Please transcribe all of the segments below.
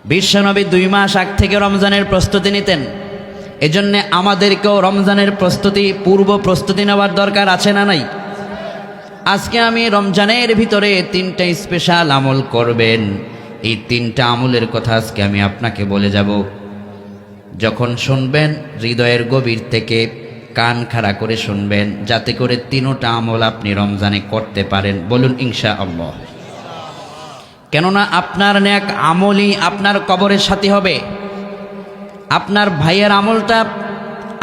বিশ্বনবী 2 মাস আগ থেকে রমজানের প্রস্তুতি নিতেন। এজন্য আমাদেরকেও রমজানের পূর্ব প্রস্তুতি নেওয়ার দরকার আছে না নাই? আজকে আমি রমজানের ভিতরে 3টা স্পেশাল আমল করবেন, এই 3টা আমলের কথা আজকে আমি আপনাকে বলে যাব। যখন শুনবেন হৃদয়ের গভীর থেকে কান খাড়া করে শুনবেন, যাতে করে 3টা আমল আপনি রমজানে করতে পারেন। বলুন ইনশাআল্লাহ। কেননা আপনার নেক আমলই আপনার কবরের সাথী হবে। আপনার ভাইয়ের আমলটা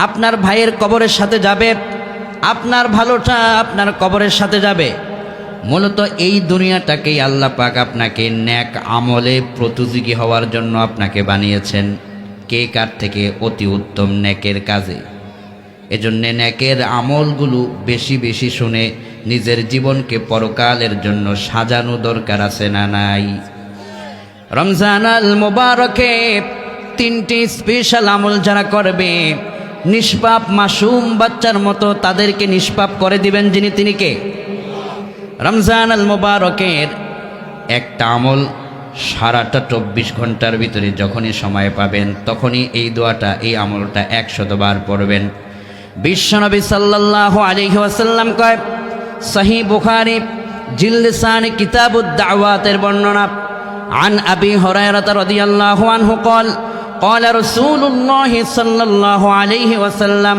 আপনার ভাইয়ের কবরের সাথে যাবে, আপনার ভালোটা আপনার কবরের সাথে যাবে। মূলত এই দুনিয়াটাকেই আল্লাহ পাক আপনাকে নেক আমলে প্রতিযোগী হওয়ার জন্য আপনাকে বানিয়েছেন, কে কার থেকে অতি উত্তম নেকের কাজে। এজন্যে নেকের আমলগুলো বেশি বেশি শুনে নিজের জীবনকে পরকালের জন্য সাজানো দরকার আছে না নাই? রমজান আল মুবারকে 3টি স্পেশাল আমল যারা করবে, নিষ্পাপ মাসুম বাচ্চার মতো তাদেরকে নিষ্পাপ করে দিবেন যিনি, তিনি কে? রমজান আল মুবারকের একটা আমল সারাটা 24 ঘন্টার ভিতরে যখনই সময় পাবেন তখনই এই দোয়াটা, এই আমলটা 100 বার পড়বেন। বিশ্বনবী সাল্লাল্লাহু আলাইহি ওয়াসাল্লাম কয়, সহিহ বুখারী জিলসান কিতাবুদ দাওয়াতের বর্ণনা, আন আবি হুরায়রা রাদিয়াল্লাহু আনহু قال قال رسول الله صلى الله عليه وسلم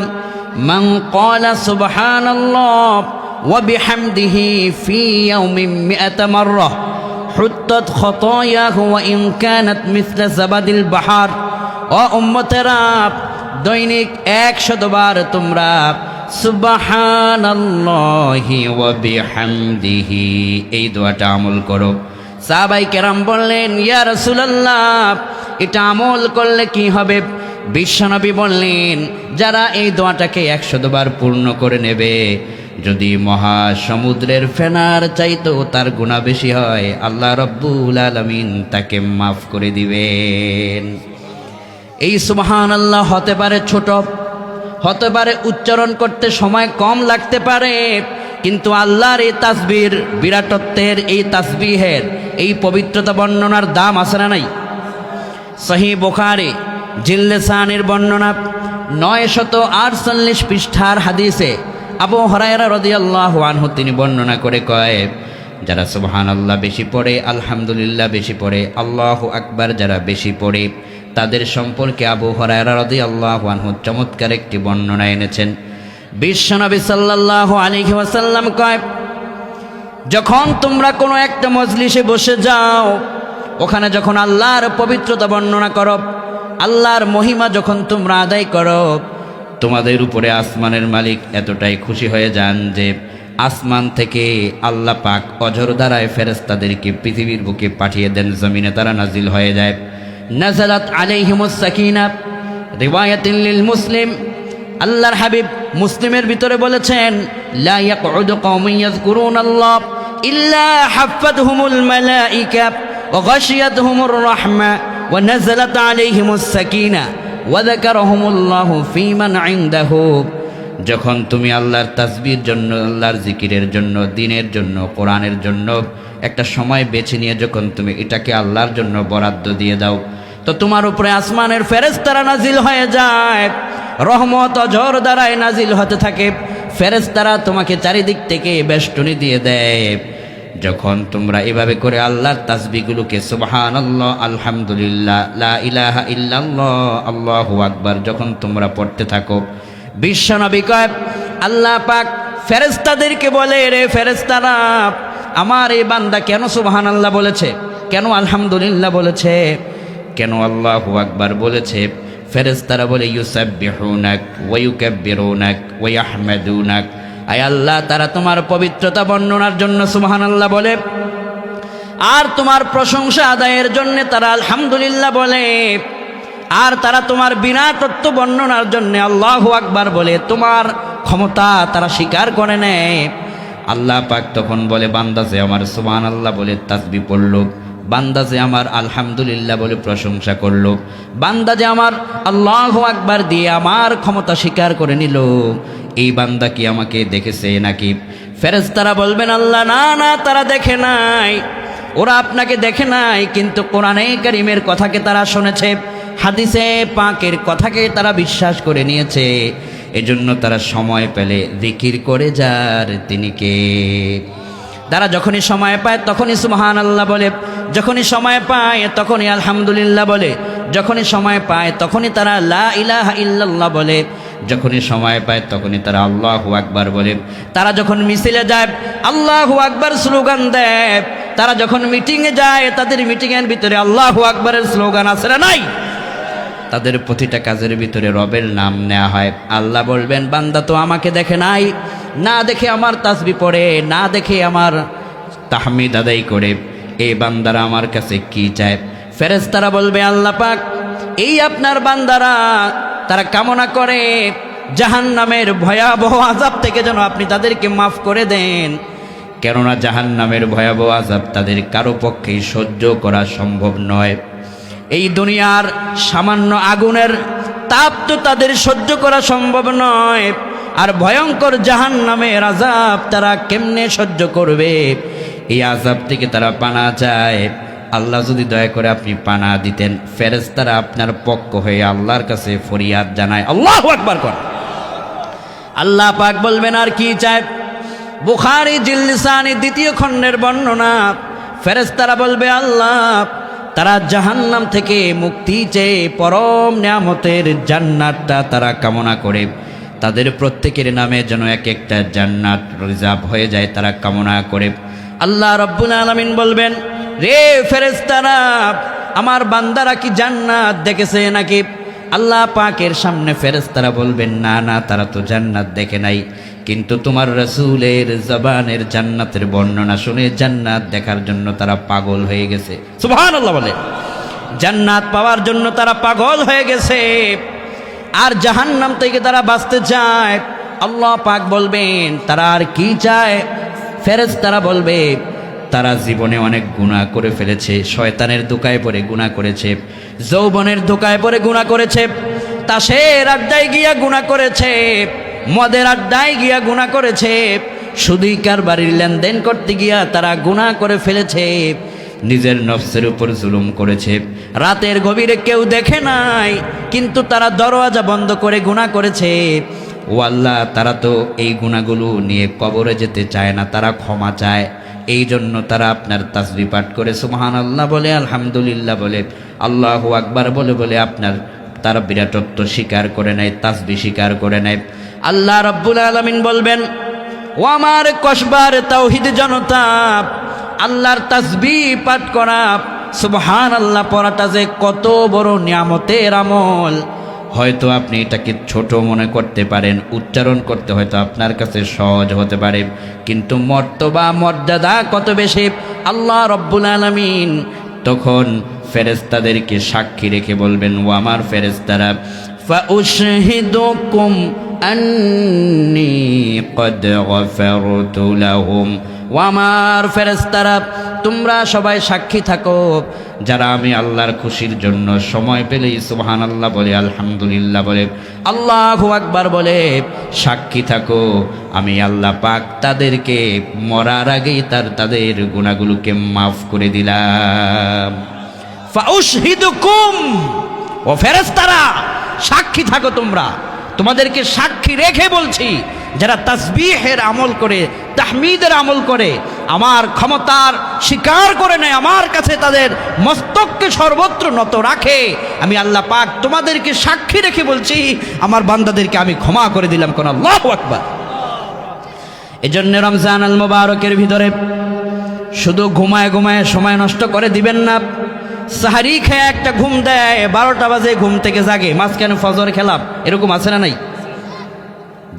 من قال سبحان الله وبحمده في يوم 100 مرة حطت خطاياه وإن كانت مثل زبد البحر। ও উম্মতেরা, দৈনিক 100 বার তোমরা সুবহানাল্লাহি ওয়া বিহামদিহি এই দোয়াটা আমল করো। সাহাবায়ে কেরাম বললেন, ইয়া রাসূলুল্লাহ, এটা আমল করলে কি হবে? বিশ্বনবী বললেন, যারা এই দোয়াটাকে 100 বার পূর্ণ করে নেবে, যদি মহাসমুদ্রের ফেনার চাইতো তার গুনাহ বেশি হয়, আল্লাহ রাব্বুল আলামিন তাকে মাফ করে দিবেন। এই সুবহানাল্লাহ হতে পারে ছোট, হতে পারে উচ্চারণ করতে সময় কম লাগতে পারে, কিন্তু আল্লাহর এই তাসবির বিরাটত্বের, এই তাসবিহের, এই পবিত্রতা বর্ণনার দাম আছে না নাই? সহিহ বুখারী জিলসানের বর্ণনা 948 পৃষ্ঠার হাদিসে আবু হুরায়রা রাদিয়াল্লাহু আনহু তিনি বর্ণনা করে কয়, যারা সুবহানাল্লাহ বেশি পড়ে, আলহামদুলিল্লাহ বেশি পড়ে, আল্লাহু আকবার যারা বেশি পড়ে, তাদের সম্পর্কে আবু হুরায়রা রাদিয়াল্লাহু আনহু চমৎকার একটি বর্ণনা এনেছেন। বিশ্বনবী সাল্লাল্লাহু আলাইহি ওয়াসাল্লাম কয়, যখন তোমরা কোনো একটা মজলিসে বসে যাও, ওখানে যখন আল্লাহর পবিত্রতা বর্ণনা করো, আল্লাহর মহিমা যখন তোমরা আদায় করো, তোমাদের উপরে আসমানের মালিক এতটাই খুশি হয়ে যান যে আসমান থেকে আল্লাহ পাক অঝর দ্বারায় ফেরেশতাদেরকে পৃথিবীর বুকে পাঠিয়ে দেন, জমিনে তারা নাজিল হয়ে যায়। নাজালাত আলাইহিমুস সাকিনা, রিওয়ায়াতুন লিল মুসলিম। আল্লাহর হাবিব মুসলিমের ভিতরে বলেছেন, লা ইয়াকউদু কওমুন ইয়াযকুরুনাল্লাহ ইল্লা হাফাতহুমুল মালাইকা ওয়া গাশিয়াতহুমুর রাহমা ওয়া নাজালাত আলাইহিমুস সাকিনা ওয়া যাকারাহুমুল্লাহু ফীমান ইনদাহু। যখন তুমি আল্লাহর তাসবিহর জন্য, আল্লাহর জিকিরের জন্য, দ্বীনের জন্য, কোরআনের জন্য একটা সময় বেছে নিয়ে যখন তুমি এটাকে আল্লাহর জন্য বরাদ্দ দিয়ে দাও, তো তোমার উপরে আসমানের ফেরেশতারা নাজিল হয়ে যায়, রহমত অঝর দ্বারায় নাজিল হতে থাকে, ফেরেশতারা তোমাকে চারিদিক থেকে বেষ্টনী দিয়ে দেয়। যখন তোমরা এভাবে করে আল্লাহর তাসবিহগুলোকে সুবহানাল্লাহ, আলহামদুলিল্লাহ, লা ইলাহা ইল্লাল্লাহ, আল্লাহু আকবার যখন তোমরা পড়তে থাকো, বিশ্বনবী কয়, আল্লাহ পাক ফেরেশতাদেরকে বলে, রে ফেরেশতারা, আমার এই বান্দা কেন সুবহানাল্লাহ বলেছে, কেন আলহামদুলিল্লাহ বলেছে, কেন আল্লাহু আকবার বলেছে? ফেরেশতারা বলে, ইউসাব্বিহুনাক ওয়া ইউকাব্বিরুনাক ওয়া ইয়াহমাদুনাক। আয় আল্লাহ, তারা তোমার পবিত্রতা বর্ণনার জন্য সুবহানাল্লাহ বলে, আর তোমার প্রশংসা আদায়ের জন্য তারা আলহামদুলিল্লাহ বলে, আর তারা তোমার বিরাটত্ব বর্ণনার জন্য আল্লাহু আকবার বলে, তোমার ক্ষমতা তারা স্বীকার করে নেয়। আল্লাহ পাক তখন বলে, বান্দা যে আমার সুবহানাল্লাহ বলে তাসবিহ পড়ল, বান্দা যে আমার আলহামদুলিল্লাহ বলে প্রশংসা করলো, বান্দা যে আমার আল্লাহু আকবার দিয়ে আমার ক্ষমতা স্বীকার করে নিল, এই বান্দা কি আমাকে দেখেছে নাকি? ফেরেশতারা বলবেন, আল্লাহ না না, তারা দেখে নাই, ওরা আপনাকে দেখে নাই, কিন্তু কোরআনে কারীমের কথাকে তারা শুনেছে, হাদিসে পাকের কথাকে তারা বিশ্বাস করে নিয়েছে। এজন্য তারা সময় পেলে জিকির করে যার তিনি কে। তারা যখনই সময় পায় তখনই সুবহানাল্লাহ বলে, যখনই সময় পায় তখনই আলহামদুলিল্লাহ বলে, যখনই সময় পায় তখনই তারা লা ইলাহা ইল্লাল্লাহ বলে, যখনই সময় পায় তখনই তারা আল্লাহু আকবার বলে। তারা যখন মিছিলে যায় আল্লাহু আকবার স্লোগান দেয়, তারা যখন মিটিংয়ে যায় তাদের মিটিংয়ের ভিতরে আল্লাহু আকবারের স্লোগান আছে না নাই? তাদের প্রতিটা কাজের ভিতরে রবের নাম নেওয়া হয়। আল্লাহ বলবেন বান্দা তো আমাকে দেখে নাই, না দেখে আমার তাসবিহ পড়ে, না দেখে আমার তাহমিদ আদায় করে, এই বান্দারা আমার কাছে কি চায়? ফেরেশতারা বলবে আল্লাহ পাক এই আপনার বান্দারা তারা কামনা করে জাহান্নামের ভয়াবহ আযাব থেকে যেন আপনি তাদেরকে মাফ করে দেন, কেননা জাহান্নামের ভয়াবহ আযাব তাদের কারো পক্ষেই সহ্য করা সম্ভব নয়। এই দুনিয়ার সামান্য আগুনের তাপ তো তাদের সহ্য করা সম্ভব নয়, আর ভয়ঙ্কর জাহান্নামের আযাব তারা কেমনে সহ্য করবে? এই আযাব থেকে তারা পানা চায়। আল্লাহ যদি দয়া করে আপনি পানা দিতেন, ফেরেশতারা আপনার পক্ষ হয়ে আল্লাহর কাছে ফরিয়াদ জানায়। আল্লাহু আকবার কর। আল্লাহ পাক বলবেন আর কি চায়? বুখারী জিলসানি 2য় খণ্ডের বর্ণনা। ফেরেশতারা বলবে আল্লাহ তারা জাহান্নাম থেকে মুক্তি চেয়ে পরম নিয়ামতের জান্নাতটা তারা কামনা করে, তাদের প্রত্যেকের নামে যেন এক একটা জান্নাত রিজার্ভ হয়ে যায় তারা কামনা করে। আল্লাহ রাব্বুল আলামিন বলবেন রে ফেরেশতারা আমার বান্দারা কি জান্নাত দেখেছে নাকি? আল্লাহ পাকের সামনে ফেরেশতারা বলবেন না না, তারা তো জান্নাত দেখে নাই, কিন্তু তোমার রাসূলের জবানের জান্নাতের বর্ণনা শুনে জান্নাত দেখার জন্য তারা পাগল হয়ে গেছে। সুবহানাল্লাহ বলে, জান্নাত পাওয়ার জন্য তারা পাগল হয়ে গেছে, আর জাহান্নাম থেকে তারা বাঁচতে চায়। আল্লাহ পাক বলবেন তারা আর কি চায়? ফেরেশতারা বলবে তারা জীবনে অনেক গুনাহ করে ফেলেছে, শয়তানের ধোঁকায় পড়ে গুনাহ করেছে, যৌবনের ধোঁকায় পড়ে গুনাহ করেছে, তাসের আড্ডায় গিয়া গুনাহ করেছে, মদের আড্ডায় গিয়া গুনাহ করেছে, সুদী কারবারির লেনদেন করতে গিয়া তারা গুনাহ করে ফেলেছে, নিজের নফসের উপর জুলুম করেছে, রাতের গভীরে কেউ দেখে নাই কিন্তু তারা দরওয়াজা বন্ধ করে গুনাহ করেছে। ও আল্লাহ তারা তো এই গুনাহগুলো নিয়ে কবরে যেতে চায় না, তারা ক্ষমা চায়। এই জন্য তারা আপনার তাসবিহ পাঠ করে সুবহানাল্লাহ বলে, আলহামদুলিল্লাহ বলে, আল্লাহু আকবার বলে বলে আপনার তারা বিরাটত্ব স্বীকার করে নেয়, তাসবিহ স্বীকার করে নেয়। আল্লাহ রাব্বুল আলামিন বলবেন ও আমার কসবার তাওহীদ জনতা, আল্লাহর তাসবিহ পাঠ করা সুবহানাল্লাহ পড়াটা যে কত বড় নিয়ামতের আমল। হয়তো আপনি এটাকে ছোট মনে করতে পারেন, উচ্চারণ করতে হয়তো আপনার কাছে সহজ হতে পারে, কিন্তু মর্তবা মর্যাদা কত বেশি। আল্লাহ রাব্বুল আলামিন তখন ফেরেশতাদেরকে সাক্ষী রেখে বলবেন ও আমার ফেরেশতারা ফাউশহিদুকুম আন্নী ক্বাদ গফারতু লাহুম, ও আমার ফেরেশতারা তোমরা সবাই সাক্ষী থাকো, যারা আমি আল্লাহর খুশির জন্য সময় পেলেই সুবহানাল্লাহ বলে, আলহামদুলিল্লাহ বলে, আল্লাহু আকবার বলে সাক্ষী থাকো, আমি আল্লাহ পাক তাদেরকে মরার আগেই তাদের গুনাহগুলোকে মাফ করে দিলাম। ফাউশহিদুকুম, ও ফেরেশতারা সাক্ষী থাকো তোমরা, তোমাদেরকে সাক্ষী রেখে বলছি, যারা তাসবিহের আমল করে, তাহমিদের আমল করে, আমার ক্ষমতার স্বীকার করে নেয়, আমার কাছে তাদের মস্তককে সর্বত্র নত রাখে, আমি আল্লাহ পাক তোমাদেরকে সাক্ষী রেখে বলছি আমার বান্দাদেরকে আমি ক্ষমা করে দিলাম। কোন আল্লাহু আকবার। এজন্য রমজান আল মুবারকের ভিতরে শুধু ঘুমায় ঘুমায় সময় নষ্ট করে দিবেন না। সাহারি খেয়ে একটা ঘুম দেয়, 12টা বাজে ঘুম থেকে জাগে, মাঝখানে ফজর খেলাম, এরকম আছে না নাই?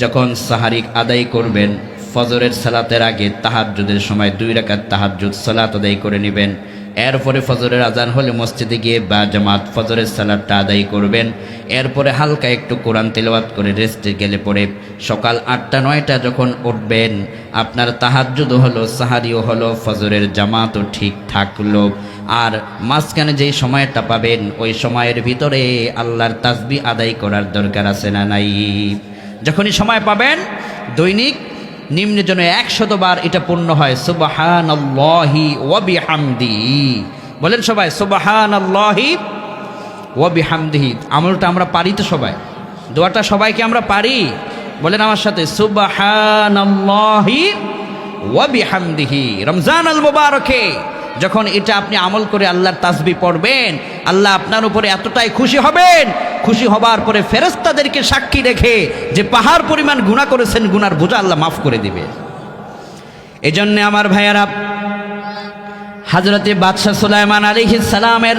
যখন সাহারি আদায় করবেন ফজরের সালাতের আগে তাহাজ্জুদের সময় 2 রাকাত তাহাজ্জুদ সালাত আদায় করে নেবেন। এরপরে ফজরের আজান হলে মসজিদে গিয়ে বা জামাত ফজরের সালাতটা আদায় করবেন। এরপরে হালকা একটু কোরআন তেলাওয়াত করে রেস্টে গেলে পরে সকাল 8টা-9টা যখন উঠবেন, আপনার তাহাজ্জুদও হলো, সাহারিও হলো, ফজরের জামাতও ঠিক থাকলো। আর মাঝখানে যেই সময়টা পাবেন ওই সময়ের ভিতরে আল্লাহর তাসবিহ আদায় করার দরকার আছে না নাই? যখনই সময় পাবেন দৈনিক নিম্নে যেন 100 বার এটা পূর্ণ হয়, সুবহানাল্লাহি ওয়া বিহামদিহি। বলেন সবাই সুবহানাল্লাহি ওয়া বিহামদিহি। আমলটা আমরা পারি তো সবাই? দোয়াটা সবাইকে আমরা পারি? বলেন আমার সাথে সুবহানাল্লাহি ওয়া বিহামদিহি। রমজান আল মুবারকে যখন এটা আপনি আমল করে আল্লাহর তাসবিহ পড়বেন, আল্লাহ আপনার উপরে এতটাই খুশি হবেন, খুশি হবার পরে ফেরেশতাদেরকে সাক্ষী রেখে যে পাহাড় পরিমাণ গুনাহ করেছেন, গুনার বোঝা আল্লাহ মাফ করে দিবে। এজন্য আমার ভাইয়ারা, হযরতে বাদশাহ সুলাইমান আলাইহিস সালামের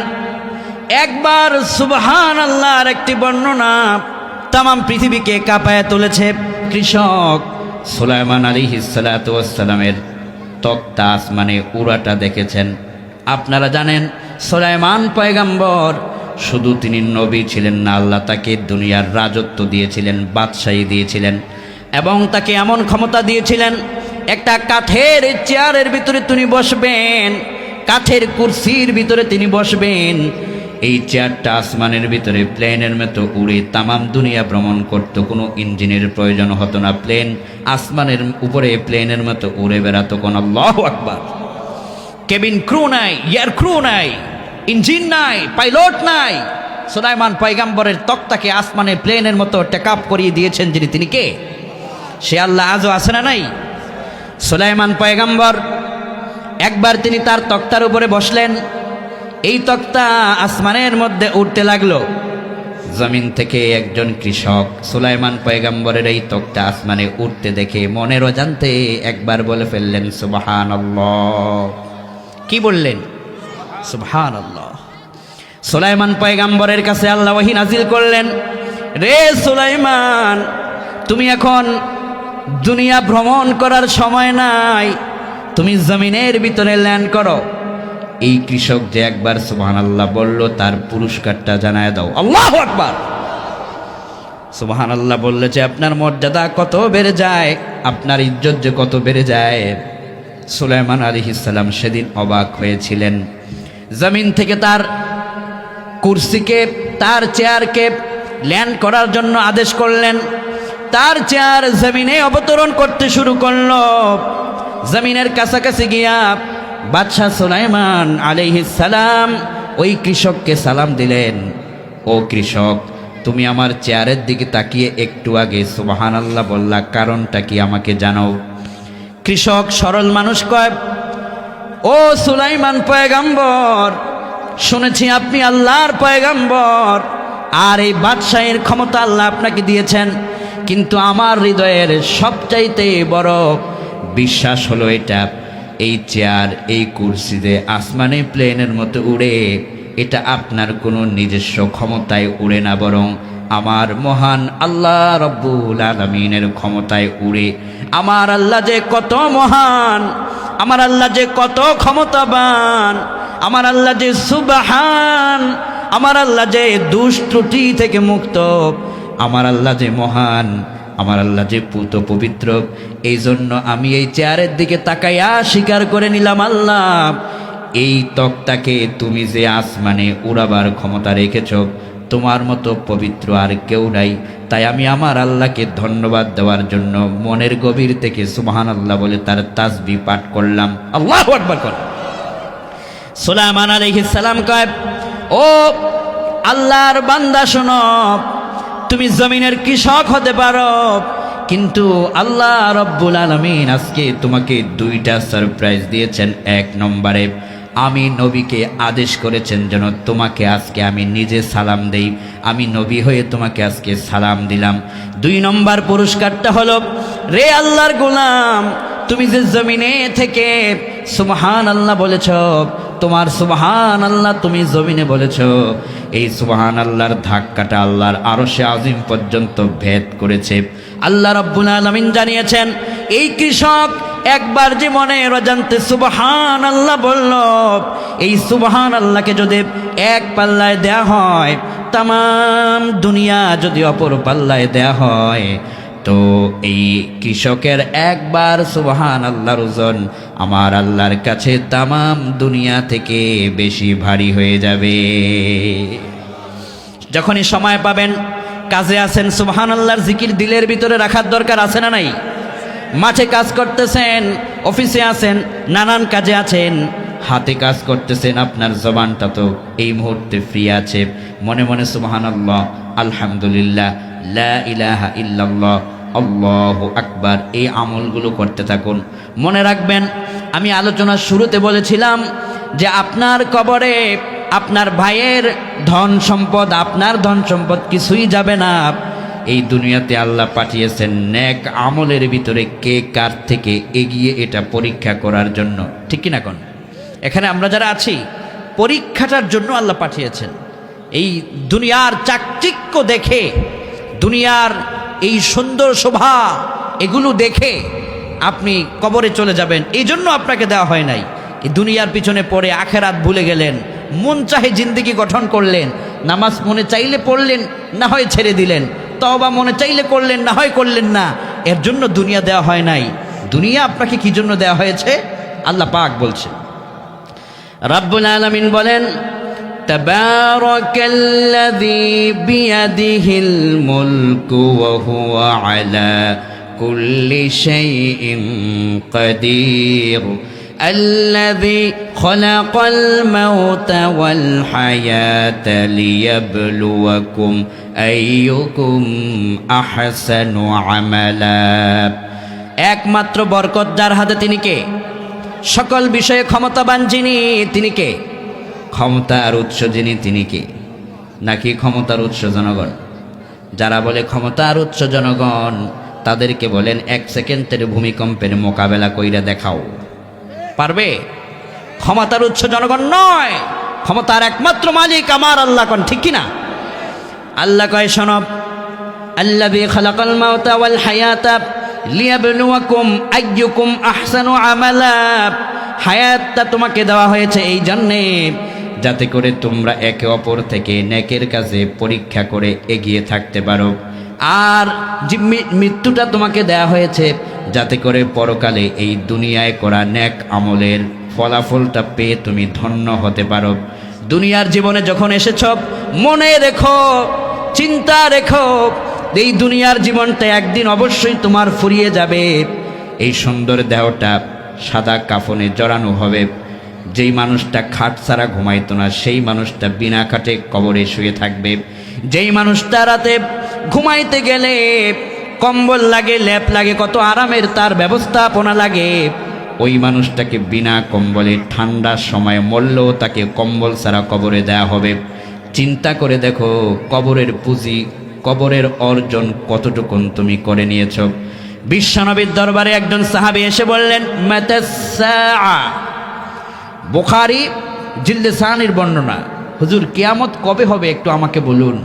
একবার সুবহানাল্লাহর একটি বর্ণনা তাম পৃথিবীকে কাঁপায় তুলেছে। কৃষক সুলাইমান আলাইহিস সালাতু ওয়াস সালামের তক্তা আসমানে উড়াটা দেখেছেন। আপনারা জানেন সুলাইমান পয়গম্বর শুধু তিনি নবী ছিলেন না, আল্লাহ তাকে দুনিয়ার রাজত্ব দিয়েছিলেন, বাদশাহী দিয়েছিলেন, এবং তাকে এমন ক্ষমতা দিয়েছিলেন একটা কাঠের চেয়ারের ভিতরে তিনি বসবেন, কাঠের কুরসির ভিতরে তিনি বসবেন। এই চেয়ারটা আসমানের ভিতরে প্লেনের মতো উড়ে তামাম দুনিয়া ভ্রমণ করত, কোনো ইঞ্জিনের প্রয়োজন হতো না, প্লেন আসমানের উপরে প্লেনের মতো উড়ে বেড়াতো। কোন আল্লাহু আকবার। কেবিন ক্রু নাই, এয়ার ক্রু নাই, ইঞ্জিন নাই, পাইলট নাই। সুলাইমান পয়গম্বরের তক্তাকে আসমানে প্লেনের মতো টেক আপ করিয়ে দিয়েছেন যিনি, তিনি কে? সে আল্লাহ আজও আছে না নাই? সুলাইমান পয়গম্বর একবার তিনি তার তক্তার উপরে বসলেন, এই তক্তা আসমানের মধ্যে উঠতে লাগলো। জমিন থেকে একজন কৃষক সুলাইমান পয়গম্বরের এই তক্তা আসমানে উঠতে দেখে মনের অজান্তে একবার বলে ফেললেন সুবহানাল্লাহ। কি বললেন? সুবহানাল্লাহ। সুলাইমান পয়গম্বরের কাছে আল্লাহ ওহী নাজিল করলেন, রে সুলাইমান, তুমি এখন দুনিয়া ভ্রমণ করার সময় নাই, তুমি জমিনের ভিতরে ল্যান্ড করো। এই কৃষক যে একবার সুবহানাল্লাহ বলল, তার পুরস্কারটা জানায় দাও। আল্লাহু আকবার। সুবহানাল্লাহ বললে যে আপনার মর্যাদা কত বেড়ে যায়, আপনার ইজ্জত যে কত বেড়ে যায়। সুলাইমান আলাইহিস সালাম সেদিন অবাক হয়েছিলেন। জমিন থেকে তার কুরসিকে, তার চেয়ারকে ল্যান্ড করার জন্য আদেশ করলেন। তার চেয়ার জমিনে অবতরণ করতে শুরু করলো। জমিনের কাছাকাছি গিয়া বাদশাহ সুলাইমান আলাইহিস সালাম ওই কৃষককে সালাম দিলেন, ও কৃষক, তুমি আমার চেয়ারের দিকে তাকিয়ে একটু আগে সুবহানাল্লাহ বললা, কারণটা কি আমাকে জানাও। কৃষক সরল মানুষ কয়, ও সুলাইমান পয়গম্বর, শুনেছি আপনি আল্লাহর পয়গম্বর, আর এই বাদশাহের ক্ষমতা আল্লাহ আপনাকে দিয়েছেন, কিন্তু আমার হৃদয়ের সবচাইতে বড় বিশ্বাস হলো এটা, এই চেয়ার, এই কুরসিতে আসমানে প্লেনের মতো উড়ে, এটা আপনার কোনো নিজস্ব ক্ষমতায় উড়ে না, বরং আমার মহান আল্লাহ রব্বুল আলামিনের ক্ষমতায় উড়ে। আমার আল্লাহ যে কত মহান, আমার আল্লাহ যে কত ক্ষমতাবান, আমার আল্লাহ যে সুবহান, আমার আল্লাহ যে দোষ ত্রুটি থেকে মুক্ত, আমার আল্লাহ যে মহান, আমার আল্লাহ যে পুত পবিত্র। এই জন্য আমি এই চেয়ারের দিকে তাকাইয়া স্বীকার করে নিলাম, আল্লাহ, এই তক্তাকে তুমি যে আসমানে উড়াবার ক্ষমতা রেখেছ, তোমার মতো পবিত্র আর কেউ নাই। তাই আমি আমার আল্লাহকে ধন্যবাদ দেওয়ার জন্য মনের গভীর থেকে সুবহানাল্লাহ বলে তার তাসবিহ পাঠ করলাম। আল্লাহু আকবার কর। সুলাইমান আলাইহিস সালাম কয়, ও আল্লাহর বান্দা শোনো, তুমি জমিনের কৃষক হতে পারো, কিন্তু আল্লাহ রব্বুল আলামিন আজকে তোমাকে দুইটা সারপ্রাইজ দিয়েছেন। এক নম্বরে আমি নবীকে আদেশ করেছেন যেন তোমাকে আজকে আমি নিজে সালাম দেই, আমি নবী হয়ে তোমাকে আজকে সালাম দিলাম। 2 নম্বর পুরস্কারটা হলো, রে আল্লাহর গোলাম, তুমি যে জমিনে থেকে সুবহানাল্লাহ বলেছ, তোমার সুবহানাল্লাহ তুমি জমিনে বলেছ, এই সুবহানাল্লাহর ধাক্কাটা আল্লাহর আরশে আজিম পর্যন্ত ভেদ করেছে। আল্লাহ রাব্বুল আলামিন জানিয়েছেন, এই কৃষক একবার যে মনের অজান্তে সুবহানাল্লাহ বলল, এই সুবহানাল্লাহকে যদি এক পাল্লায় দেয়া হয়, তামাম দুনিয়া যদি অপর পাল্লায় দেয়া হয়, তো এই কৃষকের একবার সুবহানাল্লাহর ওজন আমার আল্লাহর কাছে তামাম দুনিয়া থেকে বেশি ভারী হয়ে যাবে। যখনই সময় পাবেন, কাজে আছেন, সুবহানাল্লাহর জিকির দিলের ভিতরে রাখার দরকার আছে না নাই? মাঠে কাজ করতেছেন, অফিসে আছেন, নানান কাজে আছেন, হাতে কাজ করতেছেন, আপনার জবানটা তো এই মুহূর্তে ফ্রি আছে। মনে মনে সুবহানাল্লাহ, আলহামদুলিল্লাহ, লা ইলাহা ইল্লাল্লাহ, আল্লাহু আকবার, এই আমলগুলো করতে থাকুন। মনে রাখবেন, আমি আলোচনার শুরুতে বলেছিলাম যে আপনার কবরে আপনার ভাইয়ের ধন সম্পদ, আপনার ধন সম্পদ কিছুই যাবে না। এই দুনিয়াতে আল্লাহ পাঠিয়েছেন নেক আমলের ভিতরে কে কার থেকে এগিয়ে, এটা পরীক্ষা করার জন্য, ঠিক কিনা কোন? এখানে আমরা যারা আছি পরীক্ষাটার জন্য আল্লাহ পাঠিয়েছেন। এই দুনিয়ার চাকচিক্য দেখে, দুনিয়ার এই সুন্দর শোভা, এগুলো দেখে আপনি কবরে চলে যাবেন, এই জন্য আপনাকে দেওয়া হয় নাই। এই দুনিয়ার পিছনে পড়ে আখেরাত ভুলে গেলেন, মন চাহে জিন্দেগি গঠন করলেন, নামাজ মনে চাইলে পড়লেন, না হয় ছেড়ে দিলেন, তওবা মনে চাইলে করলেন, না হয় করলেন না। এর জন্য দুনিয়া দেওয়া হয় নাই। দুনিয়া আপনাকে কি জন্য দেওয়া হয়েছে আল্লাহ পাক বলছে। রাব্বুল আলামিন বলেন, তাবারাকাল্লাযী বিয়াদিহিল মুলকু ওয়া হুয়া আলা কুল্লি শাইইন কাদির الذي خلق الموت والحياة ليبلوكم أيكم أحسن عملا। একমাত্র বরকত যার হাতে, তিনি কে? সকল বিষয়ে ক্ষমতাবান যিনি, তিনি কে? ক্ষমতার উৎস যিনি, তিনি কে? নাকি ক্ষমতার উৎস জনগণ? যারা বলে ক্ষমতার উৎস জনগণ, তাদেরকে বলেন 1 সেকেন্ডের ভূমিকম্পের মোকাবেলা কইরা দেখাও, পারবে? ক্ষমতার উৎস জনগণ নয়, ক্ষমতার একমাত্র মালিক আমার আল্লাহ, কোন ঠিক কিনা? আল্লাহ কয়, শোনো, আল্লাযী খালাকাল মাউতা ওয়াল হায়াতা লিয়াবলুয়াকুম আইয়ুকুম আহসানু আমালা। হায়াতটা তোমাকে দেওয়া হয়েছে এই জন্যে যাতে করে তোমরা একে অপর থেকে নেকের কাজে পরীক্ষা করে এগিয়ে থাকতে পারো। আর মৃত্যুটা তোমাকে দেয়া হয়েছে যাতে করে পরকালে এই দুনিয়ায় করা নেক আমলের ফলাফলটা পেয়ে তুমি ধন্য হতে পারো। দুনিয়ার জীবনে যখন এসেছ, মনে রেখো, চিন্তা রেখো, এই দুনিয়ার জীবনটা একদিন অবশ্যই তোমার ফুরিয়ে যাবে। এই সুন্দর দেহটা সাদা কাফনে জড়ানো হবে। যেই মানুষটা খাট ছাড়া ঘুমাইতো না, সেই মানুষটা বিনা খাটে কবরে শুয়ে থাকবে। যেই মানুষটা রাতে ঘুমাইতে গেলে কম্বল লাগে, লেপ লাগে, কত আরামের তার ব্যবস্থাপনা লাগে, ওই মানুষটাকে বিনা কম্বলে ঠান্ডার সময় মরলেও তাকে কম্বল ছাড়া কবরে দেয়া হবে। চিন্তা করে দেখো, কবরের পুঁজি, কবরের অর্জন কতটুকুন তুমি করে নিয়েছ। বিশ্বনবীর দরবারে একজন সাহাবী এসে বললেন, মাতাস-সাআ। বুখারী জিলদে সানির বর্ণনা, হুজুর কিয়ামত কবে হবে একটু আমাকে বলুন।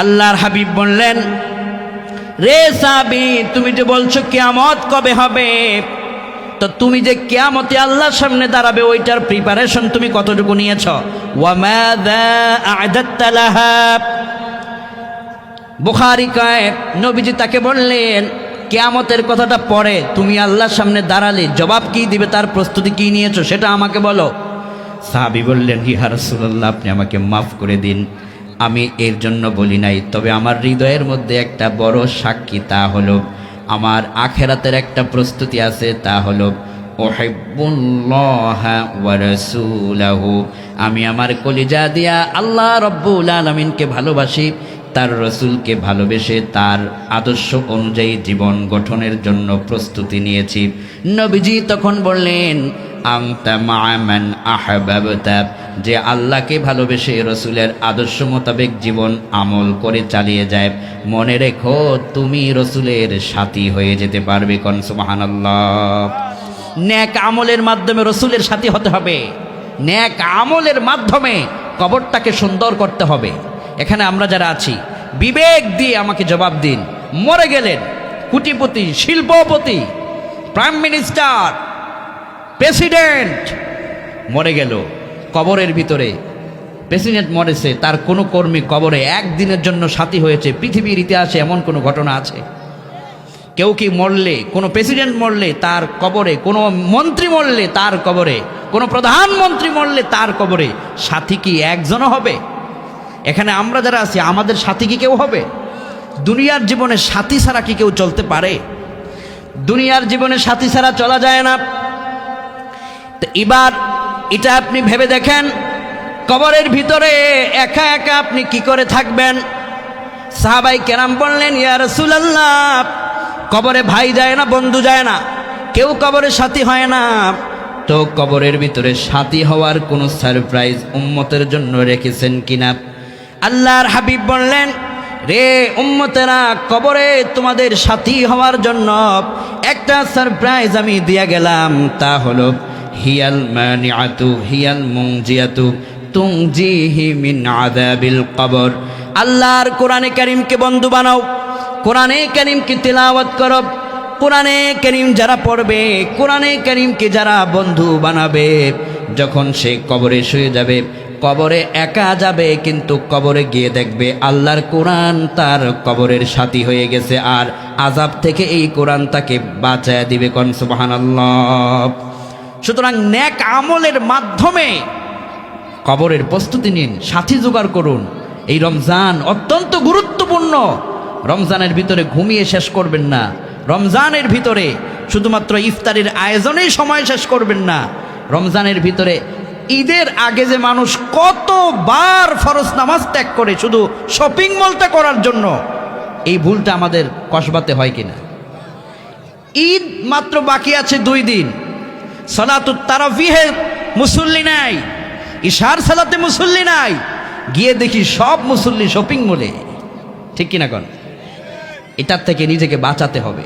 আল্লাহর হাবিব বললেন, রে সাহাবী, তুমি যে বলছো কিয়ামত কবে হবে, তো তুমি যে কিয়ামতে আল্লাহর সামনে দাঁড়াবে ওইটার প্রিপারেশন তুমি কতটুকু নিয়েছ? ওয়া মাযা আ'দাত্তা লাহা। বুখারী কয়, নবীজি তাকে বললেন, কিয়ামতের কথাটা পরে, তুমি আল্লাহর সামনে দাঁড়ালে জবাব কি দিবে, তার প্রস্তুতি কি নিয়েছো সেটা আমাকে বলো। সাহাবী বললেন, ইয়া রাসূলুল্লাহ, আপনি আমাকে মাফ করে দিন, আমি এর জন্য বলি নাই, তবে আমার হৃদয়ের মধ্যে একটা বড় সাক্ষী, তা হলো আমার আখেরাতের একটা প্রস্তুতি আছে, তা হলো উহিব্বুল্লাহা ওয়া রাসূলাহু। আমি আমার কলিজা দিয়া আল্লাহ রব্বুল আলামিনকে ভালোবাসি, তার রসুলকে ভালোবেসে তার আদর্শ অনুযায়ী জীবন গঠনের জন্য প্রস্তুতি নিয়েছি। নবীজি তখন বললেন, আনতা মা'a মান আহবাবতা, যে আল্লাহকে ভালোবেসে রসুলের আদর্শ মোতাবেক জীবন আমল করে চালিয়ে যায়, মনে রেখো তুমি রসুলের সাথী হয়ে যেতে পারবে। কোন সুবহানাল্লাহ। নেক আমলের মাধ্যমে রসুলের সাথী হতে হবে, নেক আমলের মাধ্যমে কবরটাকে সুন্দর করতে হবে। এখানে আমরা যারা আছি, বিবেক দিয়ে আমাকে জবাব দিন, মরে গেলেন কোটিপতি, শিল্পপতি, প্রাইম মিনিস্টার, প্রেসিডেন্ট মরে গেল, কবরের ভিতরে প্রেসিডেন্ট মরেছে, তার কোনো কর্মী কবরে একদিনের জন্য সাথী হয়েছে, পৃথিবীর ইতিহাসে এমন কোনো ঘটনা আছে? কেউ কি মরলে, কোনো প্রেসিডেন্ট মরলে তার কবরে, কোনো মন্ত্রী মরলে তার কবরে, কোনো প্রধানমন্ত্রী মরলে তার কবরে সাথী কি একজনও হবে? এখানে আমরা যারা আছি, আমাদের সাথী কি কেউ হবে? দুনিয়ার জীবনে সাথী ছাড়া কি কেউ চলতে পারে? দুনিয়ার জীবনে সাথী ছাড়া চলা যায় না। তো এবার এটা আপনি ভেবে দেখেন, কবরের ভিতরে একা একা আপনি কি করে থাকবেন? সাহাবাই কেরাম বললেন, ইয়া রাসূলুল্লাহ, কবরে ভাই যায় না, বন্ধু যায় না, কেউ কবরে সাথী হয় না, তো কবরের ভিতরে সাথী হওয়ার কোনো সারপ্রাইজ উম্মতের জন্য রেখেছেন কিনা? আল্লাহর হাবিব বললেন, রে উম্মতেরা, কবরে তোমাদের সাথী হওয়ার জন্য একটা সারপ্রাইজ আমি দিয়ে গেলাম, তা হলো হিয়াল মানিআতু হিয়াল মুনজিয়াতু তুনজিহি মিন আযাবিল কবর। আল্লাহর কোরআনে কারীমকে বন্ধু বানাও, কোরআনে কারীমকে তিলাওয়াত করো, কোরআনে কারীম যারা পড়বে, কোরআনে কারীমকে যারা বন্ধু বানাবে, যখন সে কবরে শুয়ে যাবে, কবরে একা যাবে, কিন্তু কবরে গিয়ে দেখবে আল্লাহর কোরআন তার কবরের সাথী হয়ে গেছে, আর আযাব থেকে এই কোরআন তাকে বাঁচায় দিবে। কোন সুবহানাল্লাহ। সুতরাং নেক আমলের মাধ্যমে কবরের প্রস্তুতি নিন, সাথী জোগাড় করুন। এই রমজান অত্যন্ত গুরুত্বপূর্ণ। রমজানের ভিতরে ঘুমিয়ে শেষ করবেন না, রমজানের ভিতরে শুধুমাত্র ইফতারের আয়োজনেই সময় শেষ করবেন না। রমজানের ভিতরে ঈদের আগে যে মানুষ কতবার ফরজ নামাজ ত্যাগ করে শুধু শপিং মলটা করার জন্য, এই ভুলটা আমাদের কসবাতে হয় কিনা? ঈদ মাত্র বাকি আছে 2 দিন, সালাতুত তারাবিহে মুসল্লি নাই, ইশার সালাতে মুসল্লি নাই, গিয়ে দেখি সব মুসল্লি শপিং মলে। ঠিক কিনা কোন? এটার থেকে নিজেকে বাঁচাতে হবে।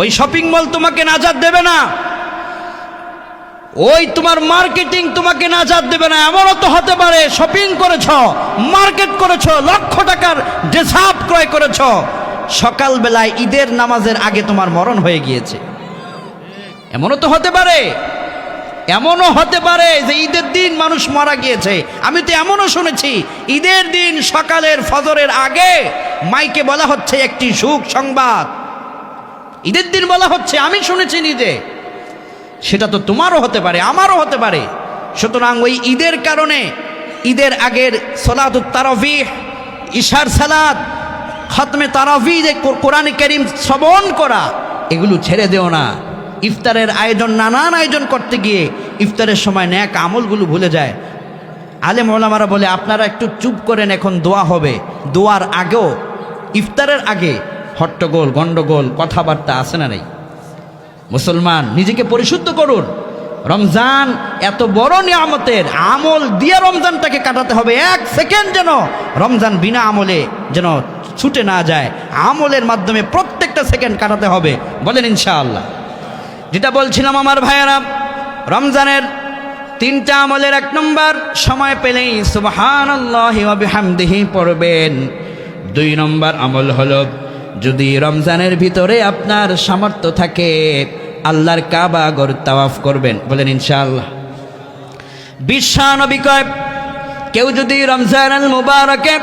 ওই শপিং মল তোমাকে নাজাত দেবে না, ওই তোমার মার্কেটিং তোমাকে নাজাত দেবে না। এমনও তো হতে পারে শপিং করেছ, মার্কেট করেছ, লক্ষ টাকার ড্রেস আপ ক্রয় করেছ, সকালবেলায় ঈদের নামাজের আগে তোমার মরণ হয়ে গিয়েছে। এমনও তো হতে পারে, এমনও হতে পারে যে ঈদের দিন মানুষ মারা গিয়েছে। আমি তো এমনও শুনেছি ঈদের দিন সকালের ফজরের আগে মাইকে বলা হচ্ছে একটি সুখ সংবাদ, ঈদের দিন বলা হচ্ছে, আমি শুনেছি নিজে। সেটা তো তোমারও হতে পারে, আমারও হতে পারে। সুতরাং ওই ঈদের কারণে ঈদের আগের সালাতুত তারাবিহ, ইশার সালাত, খতমে তারাবি, যে কোরআন কারীম শ্রবণ করা, এগুলো ছেড়ে দেও না। ইফতারের আয়োজন, নানান আয়োজন করতে গিয়ে ইফতারের সময় নেক আমলগুলো ভুলে যায়। আলেম ওলামারা বলে, আপনারা একটু চুপ করেন, এখন দোয়া হবে। দোয়ার আগেও, ইফতারের আগে হট্টগোল, গন্ডগোল, কথাবার্তা আছে না নাই? মুসলমান, নিজেকে পরিশুদ্ধ করুন। রমজান এত বড় নিয়ামতের, আমল দিয়ে রমজানটাকে কাটাতে হবে। 1 সেকেন্ড যেন রমজান বিনা আমলে যেন ছুটে না যায়, আমলের মাধ্যমে প্রত্যেকটা সেকেন্ড কাটাতে হবে। বলেন ইনশাআল্লাহ। যেটা বলছিলাম আমার ভাইয়েরা, রমজানের 3টা আমলের 1 নম্বর, সময় পেলেই সুবহানাল্লাহি ওয়া বিহামদিহি পড়বেন। 2 নম্বর আমল হলো, যদি রমজানের ভিতরে আপনার সামর্থ্য থাকে, আল্লাহর কাবা ঘর তাওয়াফ করবেন। বলেন ইনশাআল্লাহ। বিশ্বনবী কয়, কেউ যদি রমজানুল মুবারকে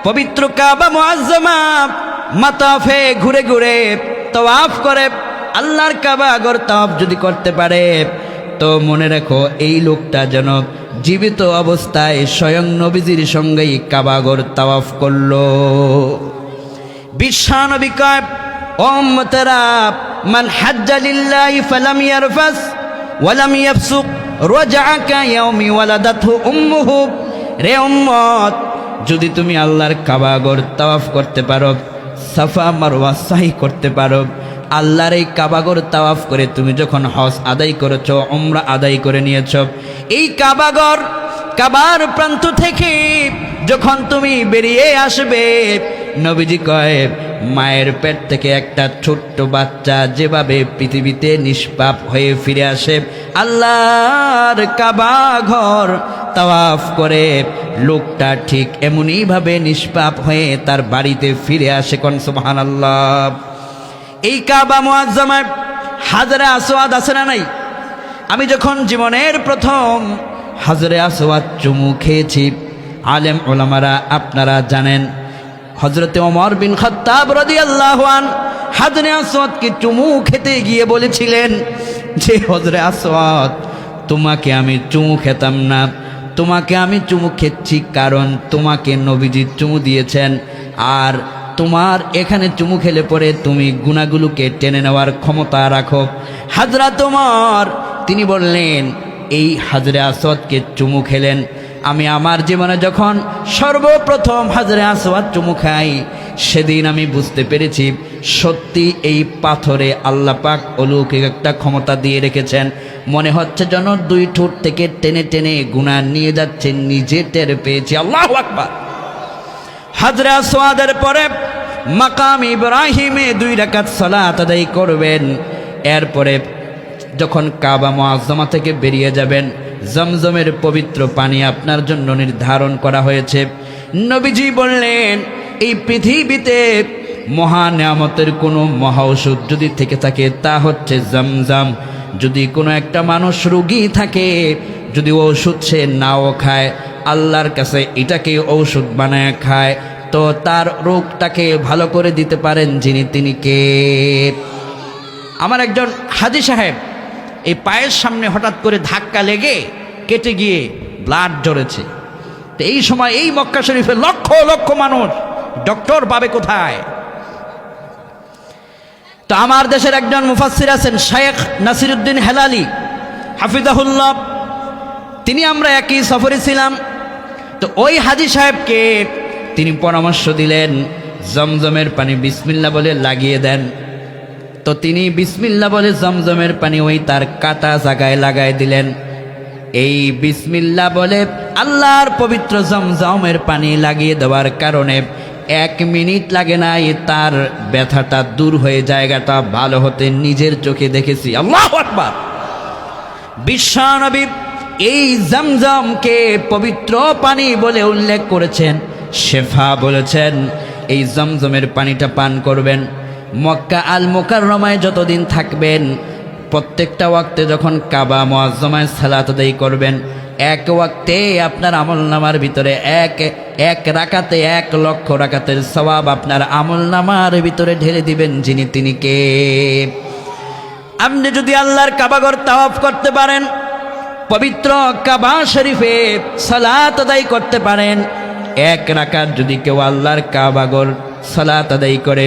পবিত্র কাবা মুআজ্জামা মাতাফে ঘুরে ঘুরে তাওয়াফ করে, আল্লাহর কাবা ঘর তাওয়াফ যদি করতে পারে, তো মনে রাখো এই লোকটা যেন জীবিত অবস্থায় স্বয়ং নবীজির সঙ্গেই কাবা ঘর তাওয়াফ করলো। বিশ্বনবী কয়, ও উম্মতেরা, মান হাজ্জা লিল্লাহি ফালাম ইয়ারফাস ওয়ালাম ইয়াফসুক রাজাআ কায়াউমি ওয়ালাদাতহু উম্মুহু। রে উম্মত, যদি তুমি আল্লাহর কাবা ঘর তাওয়াফ করতে পারো, সাফা মারওয়া সাই করতে পারো, আল্লাহর এই কাবা ঘর তাওয়াফ করে তুমি যখন হজ আদায় করেছ, উমরা আদায় করে নিয়েছ, এই কাবা ঘর, কাবার প্রান্ত থেকে যখন তুমি বেরিয়ে আসবে, নবীজি কয়, মায়ের পেট থেকে একটা ছোট্ট বাচ্চা যেভাবে পৃথিবীতে নিষ্পাপ হয়ে ফিরে আসে, আল্লাহর কাবা ঘর তাওয়াফ করে লোকটা ঠিক এমনই ভাবে নিষ্পাপ হয়ে তার বাড়িতে ফিরে আসে। কোন সুবহানাল্লাহ। এই কাবা মুআজ্জামায় হাজরে আসওয়াদ আছে না নাই? আমি যখন জীবনের প্রথম হাজরে আসওয়াদ চুমু খেয়েছি, আলেম ওলামারা আপনারা জানেন, হযরতে ওমর বিন খাত্তাব রাদিয়াল্লাহু আনহু হাজরে আসওয়াদকে চুমু খেতে গিয়ে বলেছিলেন যে, হযরে আসওয়াদ, তোমাকে আমি চুমু খেতাম না, তোমাকে আমি চুমু খেচ্ছি কারণ তোমাকে নবীজি চুমু দিয়েছেন, আর তোমার এখানে চুমু খেলে পরে তুমি গুনাহগুলোকে টেনে নেওয়ার ক্ষমতা রাখো। হযরত ওমর তিনি বললেন, এই হাজরে আসওয়াদকে চুমু খেলেন। আমি আমার জীবনে যখন সর্বপ্রথম হাজরে আসওয়াদ চুমু খাই, সেদিন আমি বুঝতে পেরেছি সত্যি এই পাথরে আল্লাহ পাক অলৌকিক একটা ক্ষমতা দিয়ে রেখেছেন। মনে হচ্ছে যেন দুই ঠোঁট থেকে টেনে টেনে গুনাহ নিয়ে যাচ্ছে, নিজে টের পেয়েছি। আল্লাহু আকবার। হাজরে আসওয়াদের পরে মাকাম ইব্রাহিমে 2 রাকাত সালাত আদায় করবেন। এরপরে যখন কাবা মুআজ্জামা থেকে বেরিয়ে যাবেন, জমজমের পবিত্র পানি আপনার জন্য নির্ধারণ করা হয়েছে। নবীজি বললেন, এই পৃথিবীতে মহা নিয়ামতের কোনো মহা ঔষধ যদি থেকে থাকে তা হচ্ছে জমজম। যদি কোনো একটা মানুষ রোগী থাকে, যদি ঔষধ সে নাও খায়, আল্লাহর কাছে এটাকে ঔষধ বানায় খায়, তো তার রোগটাকে ভালো করে দিতে পারেন যিনি, তিনি কে? আমার একজন হাজী সাহেব এই পায়ের সামনে হঠাৎ করে ধাক্কা লেগে কেটে গিয়ে ব্লাড ঝরেছে। তো এই সময় এই মক্কা শরীফে লক্ষ লক্ষ মানুষ, ডক্টর পাবে কোথায়? তো আমার দেশের একজন মুফাসসির আছেন শেখ নাসিরউদ্দিন হেলালি হাফিজাহুল্লাহ, তিনি আমরা একই সফরে ছিলাম। তো ওই হাজী সাহেবকে তিনি পরামর্শ দিলেন, জমজমের পানি বিসমিল্লাহ বলে লাগিয়ে দেন। তো তিনি বিসমিল্লাহ বলে জমজমের পানি ওই তার কাটা জায়গায় লাগাই দিলেন। এই বিসমিল্লাহ বলে আল্লাহর পবিত্র জমজমের পানি লাগিয়ে দেওয়ার কারণে 1 মিনিট লাগে না, তার ব্যথাটা দূর হয়ে জায়গাটা ভালো হতে নিজের চোখে দেখেছি। আল্লাহু আকবার। বিশ্বনবী এই জমজমকে পবিত্র পানি বলে উল্লেখ করেছেন, শেফা বলেছেন। এই জমজমের পানিটা পান করবেন। মক্কা আল মুকাররমায় যতদিন থাকবেন, প্রত্যেকটা ওয়াক্তে যখন কাবা মুআজ্জামায় সালাত আদায় করবেন, এক ওয়াক্তে আপনার আমলনামার ভিতরে এক রাকাতে 1 লক্ষ রাকাতের সওয়াব আপনার আমলনামার ভিতরে ঢেলে দিবেন যিনি, তিনি কে? আপনি যদি আল্লাহর কাবাঘর তাওয়াফ করতে পারেন, পবিত্র কাবা শরীফে সালাত আদায় করতে পারেন, 1 রাকাত যদি কেউ আল্লাহর কাবাঘর সালাত আদায় করে,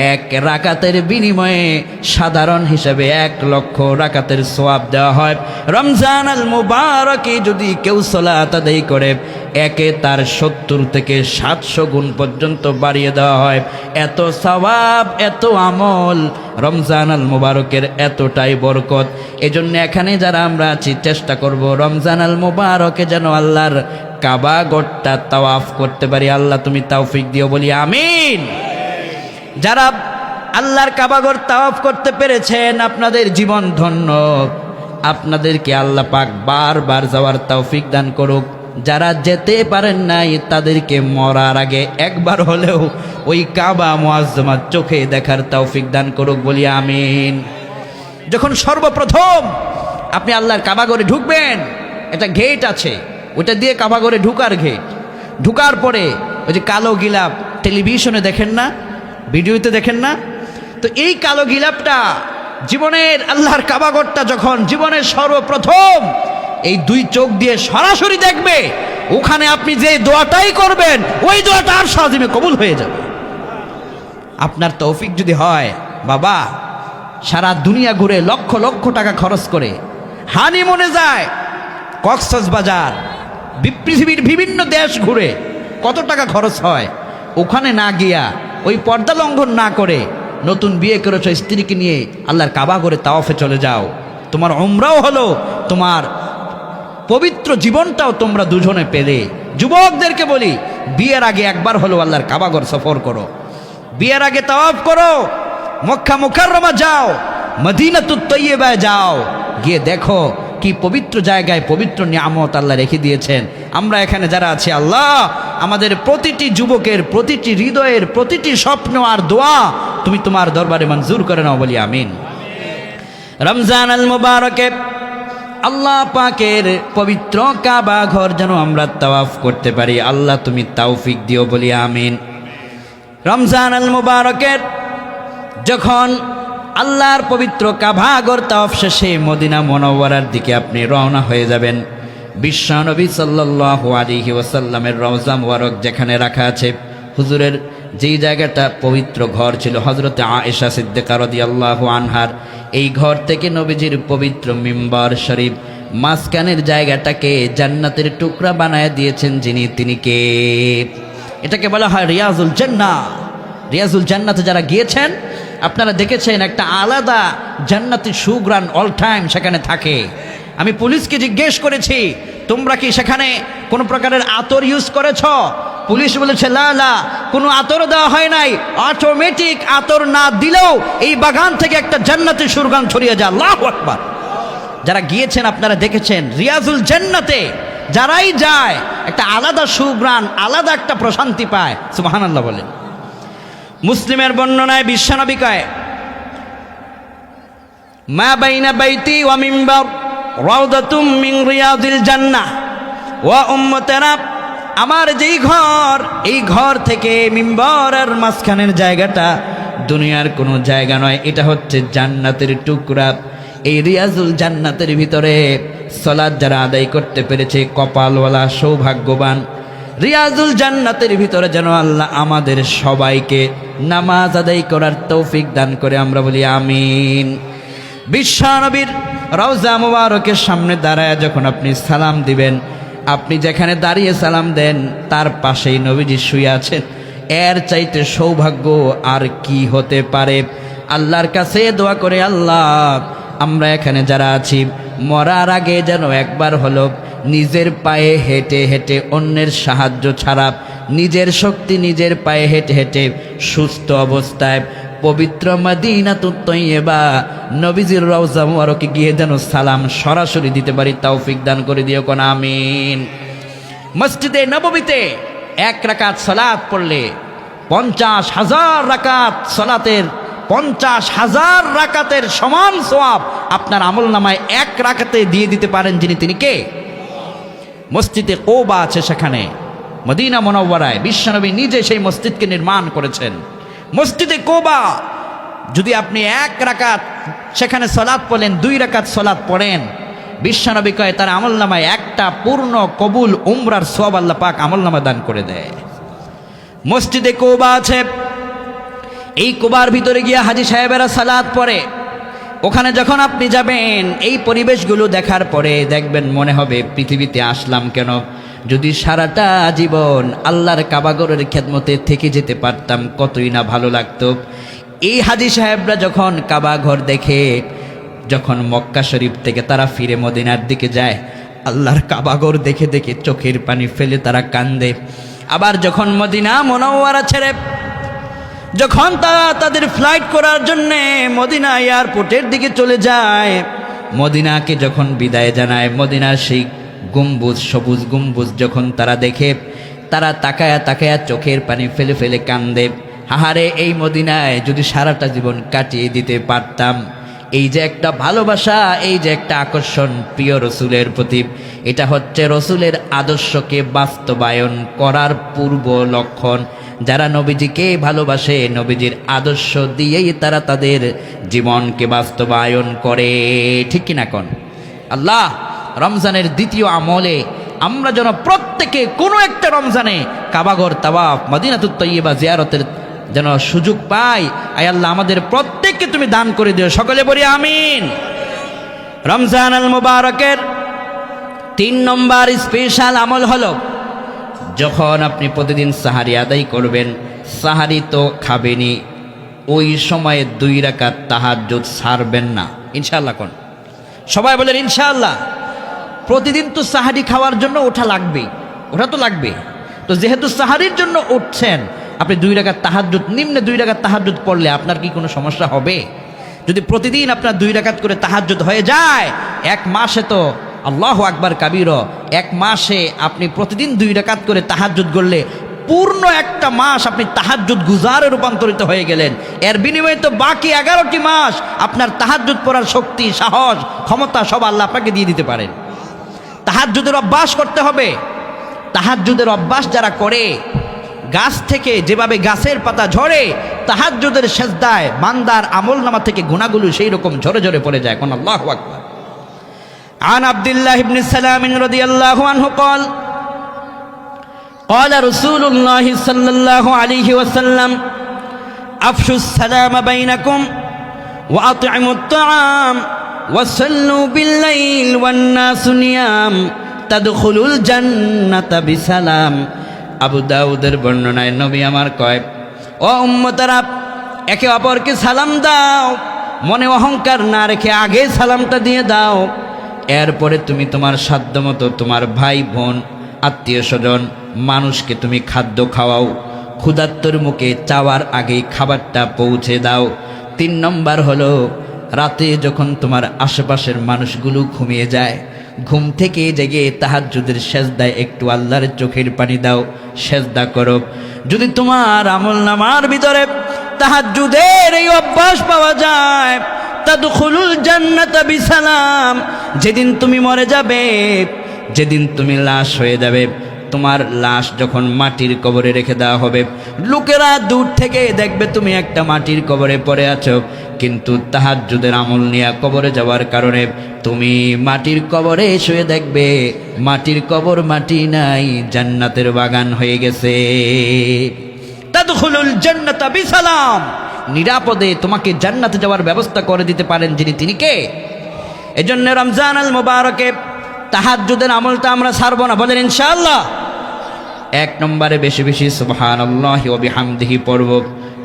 1 রাকাতের বিনিময়ে সাধারণ হিসাবে 1 লক্ষ রাকাতের সওয়াব দেওয়া হয়। রমজান আল মুবারকে যদি কেউ সালাত আদায় করে, একে তার 70 থেকে 700 গুণ পর্যন্ত বাড়িয়ে দেওয়া হয়। এত সওয়াব, এত আমল, রমজান আল মুবারকের এতটাই বরকত। এজন্য এখানে যারা আমরা আছি চেষ্টা করব রমজান আল মুবারকে যেন আল্লাহর কাবা ঘরটা তাওয়াফ করতে পারি। আল্লাহ তুমি তৌফিক দিও, বলি আমিন। যারা আল্লাহর কাবাঘর তাওয়াফ করতে পেরেছেন, আপনাদের জীবন ধন্য। আপনাদেরকে আল্লাহ পাক বারবার যাওয়ার তৌফিক দান করুক। যারা যেতে পারেন নাই, তাদেরকে মরার আগে একবার হলেও ওই কাবা মুআজ্জামা চোখে দেখার তৌফিক দান করুক, বলি আমিন। যখন সর্বপ্রথম আপনি আল্লাহর কাবাঘরে ঢুকবেন, একটা গেট আছে, ওটা দিয়ে কাবাঘরে ঢুকার গেট। ঢুকার পরে ওই যে কালো গিলাপ টেলিভিশনে দেখেন না, ভিডিওতে দেখেন না, তো এই কালো গিলাপটা জীবনের আল্লাহর কাবাঘরটা যখন জীবনের সর্বপ্রথম এই 2 চোখ দিয়ে সরাসরি দেখবে, ওখানে আপনি যে দোয়াটাই করবেন ওই দোয়াটা আর সাজিমে কবুল হয়ে যাবে। আপনার তৌফিক যদি হয়, বাবা সারা দুনিয়া ঘুরে লক্ষ লক্ষ টাকা খরচ করে হানিমুনে যায়, কক্সবাজার, পৃথিবীর বিভিন্ন দেশ ঘুরে কত টাকা খরচ হয়, ওখানে না গিয়া ওই পর্দা লঙ্ঘন না করে নতুন বিয়ে করেছো স্ত্রীকে নিয়ে আল্লাহর কাবা ঘরে তাওয়াফে চলে যাও। তোমার উমরাও হলো, তোমার পবিত্র জীবনটাও তোমরা দুজনে পেলে। যুবকদেরকে বলি, বিয়ের আগে একবার হলো আল্লাহর কাবা ঘর সফর করো, বিয়ের আগে তাওয়াফ করো, মক্কা মুকাররমা যাও, মদিনাতুত তৈয়্যিবায় যাও, গিয়ে দেখো কি পবিত্র জায়গায় পবিত্র নিয়ামত আল্লাহ রেখে দিয়েছেন। আমরা এখানে যারা আছি, আল্লাহ আমাদের প্রতিটি যুবকের প্রতিটি হৃদয়ের প্রতিটি স্বপ্ন আর দোয়া তুমি তোমার দরবারে মঞ্জুর করে নাও, বলি আমিন। রমজান আল মুবারকে আল্লাহ পাকের পবিত্র কাবা ঘর যেন আমরা তাওয়াফ করতে পারি, আল্লাহ তুমি তৌফিক দিও, বলি আমিন। রমজান আল মুবারকের যখন আল্লাহর পবিত্র কাবা ঘর তাওয়াফ শেষে মদিনা মুনাওয়ারার দিকে আপনি রওনা হয়ে যাবেন, বিশ্বনবী সাল্লাল্লাহু আলাইহি ওয়াসাল্লামের রওজা মুবারক যেখানে রাখা আছে, হুজুরের যেই জায়গাটা পবিত্র ঘর ছিল হযরতে আয়েশা সিদ্দিকা রাদিয়াল্লাহু আনহার, এই ঘর থেকে নবীজির পবিত্র মিম্বার শরীফ মাঝখানের জায়গাটাকে জান্নাতের টুকরা বানায় দিয়েছেন যিনি, তিনি কে? এটাকে বলা হয় রিয়াজুল জান্নাহ। রিয়াজুল জান্নাতে যারা গিয়েছেন আপনারা দেখেছেন একটা আলাদা জান্নাতি সুঘ্রাণ অল টাইম সেখানে থাকে। আমি পুলিশকে জিজ্ঞেস করেছি, তোমরা কি সেখানে কোনো প্রকারের আতর ইউজ করেছ? পুলিশ বলেছে লা লা, কোনো আতর দেওয়া হয় নাই। অটোমেটিক আতর না দিলেও এই বাগান থেকে একটা জান্নাতি সুঘ্রাণ ছড়িয়ে যায়। আল্লাহু আকবার। যারা গিয়েছেন আপনারা দেখেছেন রিয়াজুল জান্নাতে যারাই যায় একটা আলাদা সুঘ্রাণ, আলাদা একটা প্রশান্তি পায়। সুবহানাল্লাহ বলেন। মুসলিমের বর্ণনায় বিশ্বনবী কয়, মা বাইনা বাইতি ওয়া মিম্বার রাউদাতুম মিন রিয়াদিল জান্নাহ ওয়া উম্মতানা, আমার যেই ঘর, এই ঘর থেকে মিম্বরের মাঝখানের জায়গাটা দুনিয়ার কোনো জায়গা নয়, এটা হচ্ছে জান্নাতের টুকরা। এই রিয়াজুল জান্নাতের ভিতরে সালাত যারা আদায় করতে পেরেছে কপালওয়ালা, সৌভাগ্যবান। রিয়াজুল জান্নাতের ভিতরে যেন আল্লাহ আমাদের সবাইকে নামাজ আদায় করার তৌফিক দান করে, আমরা বলি আমিন। বিশ্বনবীর রওজা মুবারকের সামনে দাঁড়ায় যখন আপনি সালাম দিবেন, আপনি যেখানে দাঁড়িয়ে সালাম দেন তার পাশেই নবীজি শুয়ে আছেন। এর চাইতে সৌভাগ্য আর কি হতে পারে? আল্লাহর কাছে দোয়া করে, আল্লাহ আমরা এখানে যারা আছি মরার আগে যেন একবার হলো নিজের পায়ে হেঁটে হেঁটে, অন্যের সাহায্য ছাড়া নিজের শক্তি নিজের পায়ে হেঁটে হেঁটে সুস্থ অবস্থায় পবিত্র মদিনাতুত তয়্যিবা নবীজির রওজা মুবারকে গিয়ে যেন সালাম সরাসরি দিতে পারি, তৌফিক দান করে দিও কোন আমিন। মসজিদে নববীতে এক রাকাত সালাত পড়লে 50,000 রাকাত সালাতের 50,000 রাকাতের সমান সওয়াব আপনার আমলনামায় এক রাকাতে দিয়ে দিতে পারেন যিনি, তিনি কে? মসজিদে কুবা আছে সেখানে মদিনা মুনাওয়ারায়, বিশ্বনবী নিজে সেই মসজিদকে নির্মাণ করেছেন। মসজিদে কুবা যদি আপনি এক রাকাত সেখানে সালাত পড়েন, 2 রাকাত সালাত পড়েন, বিশ্বনবী কয় তার আমলনামায় একটা পূর্ণ কবুল উমরার সওয়াব আল্লাহ পাক আমলনামা দান করে দেয়। মসজিদে কুবা আছে, এই কুবার ভিতরে গিয়ে হাজী সাহেবেরা সালাত পড়ে। ওখানে যখন আপনি যাবেন এই পরিবেশগুলো দেখার পরে দেখবেন মনে হবে পৃথিবীতে আসলাম কেন? যদি সারাটা জীবন আল্লাহর কাবাগরের খেদমতে থেকে যেতে পারতাম কতই না ভালো লাগতো। এই হাজী সাহেবরা যখন কাবাঘর দেখে, যখন মক্কা শরীফ থেকে তারা ফিরে মদিনার দিকে যায়, আল্লাহর কাবাঘর দেখে দেখে চোখের পানি ফেলে তারা কান্দে। আবার যখন মদিনা মুনাওয়ারা ছেড়ে যখন তারা তাদের ফ্লাইট করার জন্যে মদিনা এয়ারপোর্টের দিকে চলে যায়, মদিনাকে যখন বিদায় জানায়, মদিনার সেই গম্বুজ, সবুজ গম্বুজ যখন তারা দেখে, তারা তাকায়া তাকায়া চোখের পানি ফেলে ফেলে কান্দে। হাহারে, এই মদিনায় যদি সারাটা জীবন কাটিয়ে দিতে পারতাম। এই যে একটা ভালোবাসা, এই যে একটা আকর্ষণ প্রিয় রসুলের প্রতি, এটা হচ্ছে রসুলের আদর্শকে বাস্তবায়ন করার পূর্ব লক্ষণ। যারা নবীজিকে ভালোবাসে, নবীজির আদর্শ দিয়েই তারা তাদের জীবনকে বাস্তবায়ন করে, ঠিক কিনা কোন? আল্লাহ রমজানের দ্বিতীয় আমলে আমরা যেন প্রত্যেকে কোনো একটা রমজানে কাবাগর তাওয়াফ মদিনাতুত তয়্যিবা জিয়ারতের যেন সুযোগ পাই। আয় আল্লাহ আমাদের প্রত্যেককে তুমি দান করে দিও, সকলে বলি আমিন। রমজান আল মুবারকের 3 নম্বর স্পেশাল আমল হলো যখন আপনি প্রতিদিন সাহারি আদায় করবেন, সাহারি তো খাবেনই, ওই সময়ে 2 রাকাত তাহাজ্জুদ ছাড়বেন না, ইনশাআল্লাহ কোন? সবাই বলেন ইনশাআল্লাহ। প্রতিদিন তো সাহারি খাওয়ার জন্য ওঠা লাগবে, ওঠা তো লাগবে। তো যেহেতু সাহারির জন্য উঠছেন, আপনি 2 রাকাত তাহাজ্জুদ, নিম্নে 2 রাকাত তাহাজ্জুদ পড়লে আপনার কি কোনো সমস্যা হবে? যদি প্রতিদিন আপনার 2 রাকাত করে তাহাজ্জুদ হয়ে যায়, 1 মাসে তো আল্লাহু আকবার কাবীর, 1 মাসে আপনি প্রতিদিন 2 রাকাত করে তাহাজ্জুদ করলে পূর্ণ একটা মাস আপনি তাহাজ্জুদ গুজারে রূপান্তরিত হয়ে গেলেন। এর বিনিময়ে তো বাকি 11টি মাস আপনার তাহাজ্জুদ পড়ার শক্তি, সাহস, ক্ষমতা সব আল্লাহ আপনাকে দিয়ে দিতে পারেন। তাহাজ্জুদের অভ্যাস করতে হবে। তাহাজ্জুদের অভ্যাস যারা করে, গাছ থেকে যেভাবে গাছের পাতা ঝরে, তাহাজ্জুদের সেজদায় বান্দার আমলনামা থেকে গুনাহগুলো সেই রকম ঝরে ঝরে পড়ে যায়। কোন আল্লাহু আকবার। আন আব্দুল্লাহ ইবনে সালাম রাদিয়াল্লাহু আনহু قال قال رسول الله صلى الله عليه وسلم أفشوا السلام بينكم وأطعموا الطعام وصلوا بالليل والناس نيام تدخلوا الجنة بسلام। আবু দাউদের বর্ণনায় নবী আমার কয়, ও উম্মতেরা, একে অপরকে সালাম দাও, মনে অহংকার না রেখে আগে সালামটা দিয়ে দাও। এরপরে তুমি তোমার সাধ্যমতো তোমার ভাই বোন আত্মীয় স্বজন মানুষকে তুমি খাদ্য খাওয়াও, ক্ষুধার্তর মুখে চাওয়ার আগেই খাবারটা পৌঁছে দাও। 3 নম্বর হলো, রাতে যখন তোমার আশেপাশের মানুষগুলো ঘুমিয়ে যায়, ঘুম থেকে জেগে তাহাজ্জুদের সেজদায় একটু আল্লাহর চোখের পানি দাও, সেজদা করো। যদি তোমার আমলনামার ভিতরে তাহাজ্জুদের এই অভ্যাস পাওয়া যায়, তাদখুলুল জান্নাতা বিসালাম। যেদিন তুমি মরে যাবে, যেদিন তুমি লাশ হয়ে যাবে, তোমার লাশ যখন মাটির কবরে রেখে দেওয়া হবে, লোকেরা দূর থেকে দেখবে তুমি একটা মাটির কবরে পড়ে আছো, কিন্তু তাহাজ্জুদের আমল নিয়ে কবরে যাওয়ার কারণে তুমি মাটির কবরে শুয়ে দেখবে মাটির কবর মাটি নাই, জান্নাতের বাগান হয়ে গেছে। তাদখুলুল জান্নাতা বিসালাম। নিরাপদে তোমাকে জান্নাতে যাওয়ার ব্যবস্থা করে দিতে পারেন যিনি, তিনি কে? এজন্য রমজান আল মুবারকে তাহাজ্জুদের আমলটা আমরা ছাড়বো না, বলেন ইনশাআল্লাহ। 1 নম্বরে বেশি বেশি সুবহানাল্লাহি ওয়া বিহামদিহি পড়ব।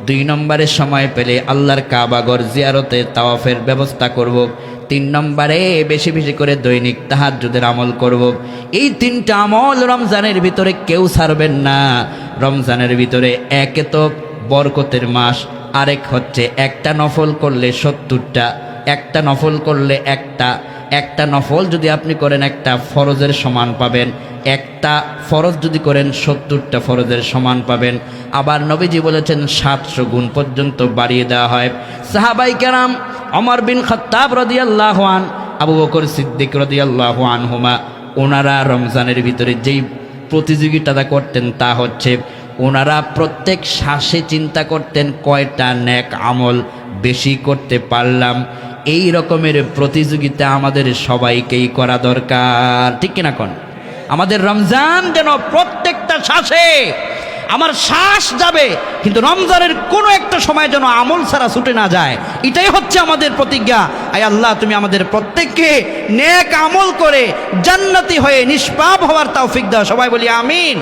2 নম্বরে সময় পেলে আল্লাহর কাবাঘর জিয়ারতে তাওয়াফের ব্যবস্থা করব। 3 নম্বরে বেশি বেশি করে দৈনিক তাহাজ্জুদের আমল করব। এই 3টা আমল রমজানের ভিতরে কেউ ছাড়বেন না। রমজানের ভিতরে একে তো বরকতের মাস, আরেক হচ্ছে একটা নফল করলে 70টা, একটা নফল করলে একটা নফল যদি আপনি করেন একটা ফরজের সমান পাবেন, একটা ফরজ যদি করেন 70টা ফরজের সমান পাবেন। আবার নবীজি বলেছেন 700 গুণ পর্যন্ত বাড়িয়ে দেওয়া হয়। সাহাবাই কেরাম ওমর বিন খাত্তাব রাদিয়াল্লাহু আন, আবু বকর সিদ্দিক রাদিয়াল্লাহু আনহুমা, ওনারা রমজানের ভিতরে যেই প্রতিযোগিতাটা করতেন তা হচ্ছে ওনারা প্রত্যেক শ্বাসে চিন্তা করতেন কয়টা নেক আমল বেশি করতে পারলাম। এই রকমের প্রতিযোগিতা আমাদের সবাইকেই করা দরকার, ঠিক কিনা কোন? আমাদের রমজান যেন প্রত্যেকটা শ্বাসে আমার শ্বাস যাবে, কিন্তু রমজানের কোনো একটা সময় যেন আমল ছাড়া ছুটে না যায়, এটাই হচ্ছে আমাদের প্রতিজ্ঞা। আয় আল্লাহ, তুমি আমাদের প্রত্যেককে নেক আমল করে জান্নাতি হয়ে নিষ্পাপ হওয়ার তৌফিক দাও। সবাই বলি আমিন।